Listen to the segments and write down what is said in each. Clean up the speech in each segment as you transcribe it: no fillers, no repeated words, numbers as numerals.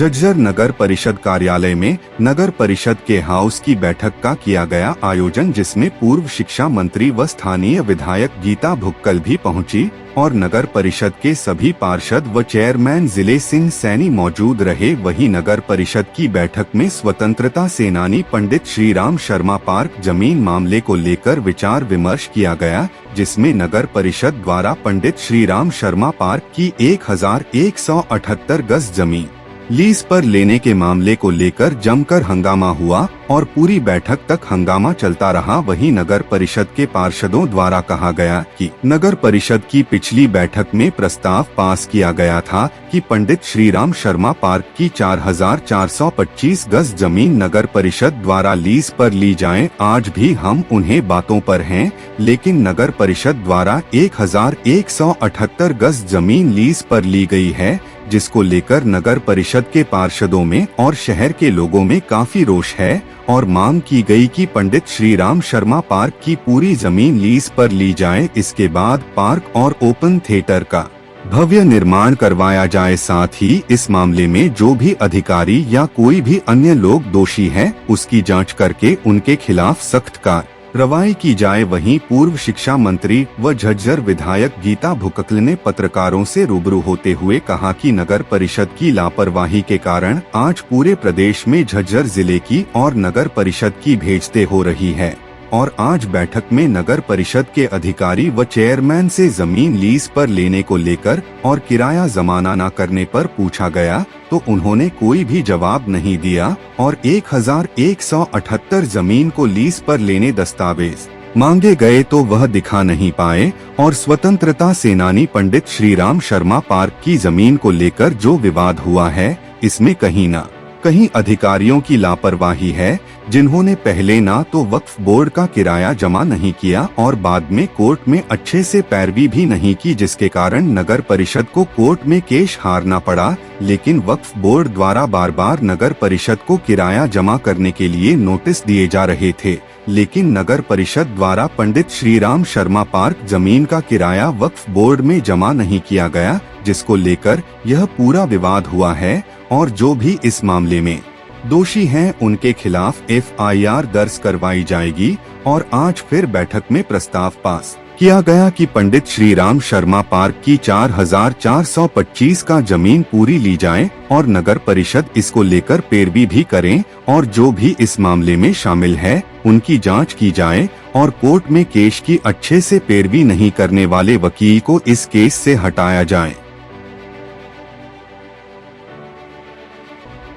झज्जर नगर परिषद कार्यालय में नगर परिषद के हाउस की बैठक का किया गया आयोजन, जिसमें पूर्व शिक्षा मंत्री व स्थानीय विधायक गीता भुक्कल भी पहुंची और नगर परिषद के सभी पार्षद व चेयरमैन जिले सिंह सैनी मौजूद रहे। वहीं नगर परिषद की बैठक में स्वतंत्रता सेनानी पंडित श्रीराम शर्मा पार्क जमीन मामले को लेकर विचार विमर्श किया गया, जिसमें नगर परिषद द्वारा पंडित श्रीराम शर्मा पार्क की 1178 गज जमीन लीज पर लेने के मामले को लेकर जमकर हंगामा हुआ और पूरी बैठक तक हंगामा चलता रहा। वहीं नगर परिषद के पार्षदों द्वारा कहा गया कि नगर परिषद की पिछली बैठक में प्रस्ताव पास किया गया था कि पंडित श्रीराम शर्मा पार्क की 4425 गज जमीन नगर परिषद द्वारा लीज पर ली जाए। आज भी हम उन्हें बातों पर हैं, लेकिन नगर परिषद द्वारा 1178 गज जमीन लीज पर ली गई है, जिसको लेकर नगर परिषद के पार्षदों में और शहर के लोगों में काफी रोष है और मांग की गई कि पंडित श्रीराम शर्मा पार्क की पूरी जमीन लीज पर ली जाए। इसके बाद पार्क और ओपन थिएटर का भव्य निर्माण करवाया जाए। साथ ही इस मामले में जो भी अधिकारी या कोई भी अन्य लोग दोषी है, उसकी जांच करके उनके खिलाफ सख्त कार्रवाई की जाए। वहीं पूर्व शिक्षा मंत्री व झज्जर विधायक गीता भुक्कल ने पत्रकारों से रूबरू होते हुए कहा कि नगर परिषद की लापरवाही के कारण आज पूरे प्रदेश में झज्जर जिले की और नगर परिषद की भेजते हो रही है और आज बैठक में नगर परिषद के अधिकारी व चेयरमैन से जमीन लीज पर लेने को लेकर और किराया जमाना न करने पर पूछा गया तो उन्होंने कोई भी जवाब नहीं दिया और 1178 जमीन को लीज पर लेने दस्तावेज मांगे गए तो वह दिखा नहीं पाए और स्वतंत्रता सेनानी पंडित श्रीराम शर्मा पार्क की जमीन को लेकर जो विवाद हुआ है, इसमें कहीं न कहीं अधिकारियों की लापरवाही है, जिन्होंने पहले ना तो वक्फ बोर्ड का किराया जमा नहीं किया और बाद में कोर्ट में अच्छे से पैरवी भी नहीं की, जिसके कारण नगर परिषद को कोर्ट में केस हारना पड़ा। लेकिन वक्फ बोर्ड द्वारा बार बार नगर परिषद को किराया जमा करने के लिए नोटिस दिए जा रहे थे, लेकिन नगर परिषद द्वारा पंडित श्रीराम शर्मा पार्क जमीन का किराया वक्फ बोर्ड में जमा नहीं किया गया, जिसको लेकर यह पूरा विवाद हुआ है और जो भी इस मामले में दोषी हैं उनके खिलाफ FIR दर्ज करवाई जाएगी। और आज फिर बैठक में प्रस्ताव पास किया गया कि पंडित श्रीराम शर्मा पार्क की 4425 का जमीन पूरी ली जाए और नगर परिषद इसको लेकर पैरवी भी करें और जो भी इस मामले में शामिल है उनकी जांच की जाए और कोर्ट में केस की अच्छे से पैरवी नहीं करने वाले वकील को इस केस से हटाया जाए।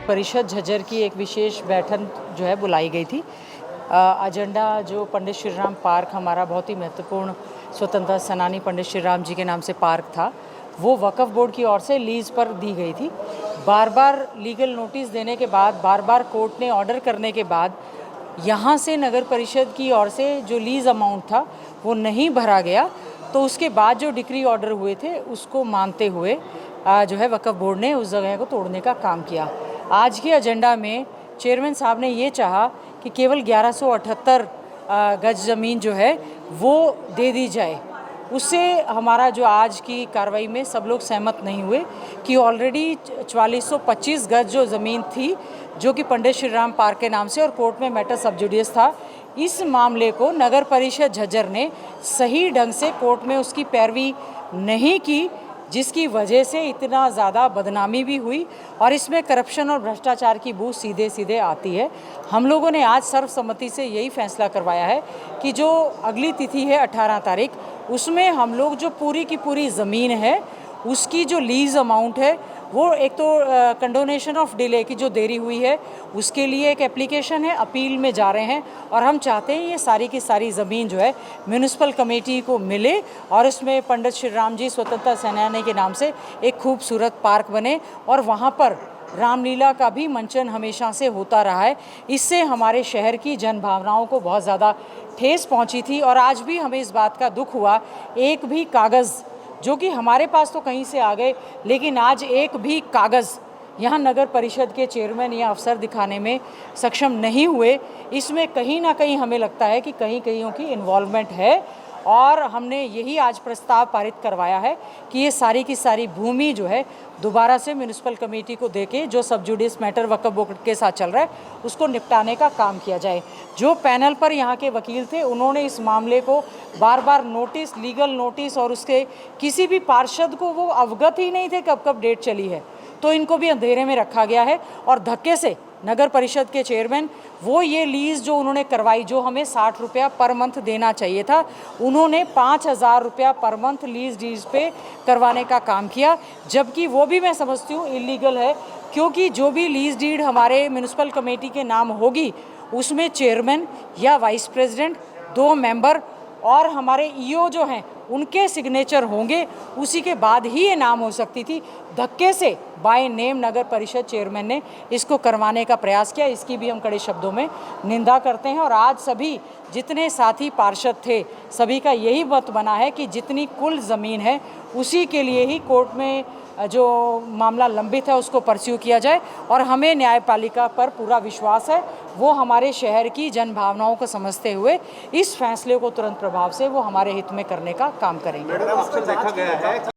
परिषद झज्जर की एक विशेष बैठक जो है बुलाई गई थी। एजेंडा जो पंडित श्रीराम पार्क, हमारा बहुत ही महत्वपूर्ण स्वतंत्रता सेनानी पंडित श्रीराम जी के नाम से पार्क था, वो वक्फ बोर्ड की ओर से लीज पर दी गई थी। बार बार लीगल नोटिस देने के बाद, बार बार कोर्ट ने ऑर्डर करने के बाद यहाँ से नगर परिषद की ओर से जो लीज अमाउंट था वो नहीं भरा गया, तो उसके बाद जो डिक्री ऑर्डर हुए थे उसको मानते हुए जो है वक्फ बोर्ड ने उस जगह को तोड़ने का काम किया। आज के एजेंडा में चेयरमैन साहब ने ये चाहा कि केवल 1178 गज ज़मीन जो है वो दे दी जाए। उससे हमारा जो आज की कार्रवाई में सब लोग सहमत नहीं हुए कि ऑलरेडी 4425 गज जो ज़मीन थी, जो कि पंडित श्रीराम पार्क के नाम से और कोर्ट में मैटर सब जुडिस था, इस मामले को नगर परिषद झज्जर ने सही ढंग से कोर्ट में उसकी पैरवी नहीं की, जिसकी वजह से इतना ज़्यादा बदनामी भी हुई और इसमें करप्शन और भ्रष्टाचार की बू सीधे सीधे आती है। हम लोगों ने आज सर्वसम्मति से यही फैसला करवाया है कि जो अगली तिथि है 18 तारीख, उसमें हम लोग जो पूरी की पूरी ज़मीन है उसकी जो लीज़ अमाउंट है वो एक तो कंडोनेशन ऑफ डिले की जो देरी हुई है उसके लिए एक एप्लीकेशन है, अपील में जा रहे हैं और हम चाहते हैं ये सारी की सारी ज़मीन जो है म्यूनिसिपल कमेटी को मिले और इसमें पंडित श्रीराम जी स्वतंत्रता सेनानी के नाम से एक खूबसूरत पार्क बने और वहाँ पर रामलीला का भी मंचन हमेशा से होता रहा है। इससे हमारे शहर की जन भावनाओं को बहुत ज़्यादा ठेस पहुँची थी और आज भी हमें इस बात का दुख हुआ, एक भी कागज़ जो कि हमारे पास तो कहीं से आ गए, लेकिन आज एक भी कागज़ यहाँ नगर परिषद के चेयरमैन या अफसर दिखाने में सक्षम नहीं हुए। इसमें कहीं ना कहीं हमें लगता है कि कहीं कहीं की इन्वॉल्वमेंट है और हमने यही आज प्रस्ताव पारित करवाया है कि ये सारी की सारी भूमि जो है दोबारा से म्यूनिसिपल कमेटी को देके जो सब जुडिस मैटर वक्फ बोर्ड के साथ चल रहा है उसको निपटाने का काम किया जाए। जो पैनल पर यहाँ के वकील थे उन्होंने इस मामले को बार बार नोटिस, लीगल नोटिस, और उसके किसी भी पार्षद को वो अवगत ही नहीं थे कब कब डेट चली है, तो इनको भी अंधेरे में रखा गया है। और धक्के से नगर परिषद के चेयरमैन वो ये लीज़ जो उन्होंने करवाई, जो हमें 60 रुपया पर मंथ देना चाहिए था, उन्होंने 5,000 रुपया पर मंथ लीज़ डीज पे करवाने का काम किया, जबकि वो भी मैं समझती हूँ इलीगल है, क्योंकि जो भी लीज़ डीड हमारे म्यूनिसिपल कमेटी के नाम होगी उसमें चेयरमैन या वाइस प्रेसिडेंट, 2 मेंबर और हमारे ईओ जो हैं उनके सिग्नेचर होंगे, उसी के बाद ही ये नाम हो सकती थी। धक्के से बाय नेम नगर परिषद चेयरमैन ने इसको करवाने का प्रयास किया, इसकी भी हम कड़े शब्दों में निंदा करते हैं। और आज सभी जितने साथी पार्षद थे सभी का यही मत बना है कि जितनी कुल ज़मीन है उसी के लिए ही कोर्ट में जो मामला लंबित है उसको परस्यू किया जाए। और हमें न्यायपालिका पर पूरा विश्वास है, वो हमारे शहर की जन भावनाओं को समझते हुए इस फैसले को तुरंत प्रभाव से वो हमारे हित में करने का काम करेंगे। मैडम, अक्सर देखा गया है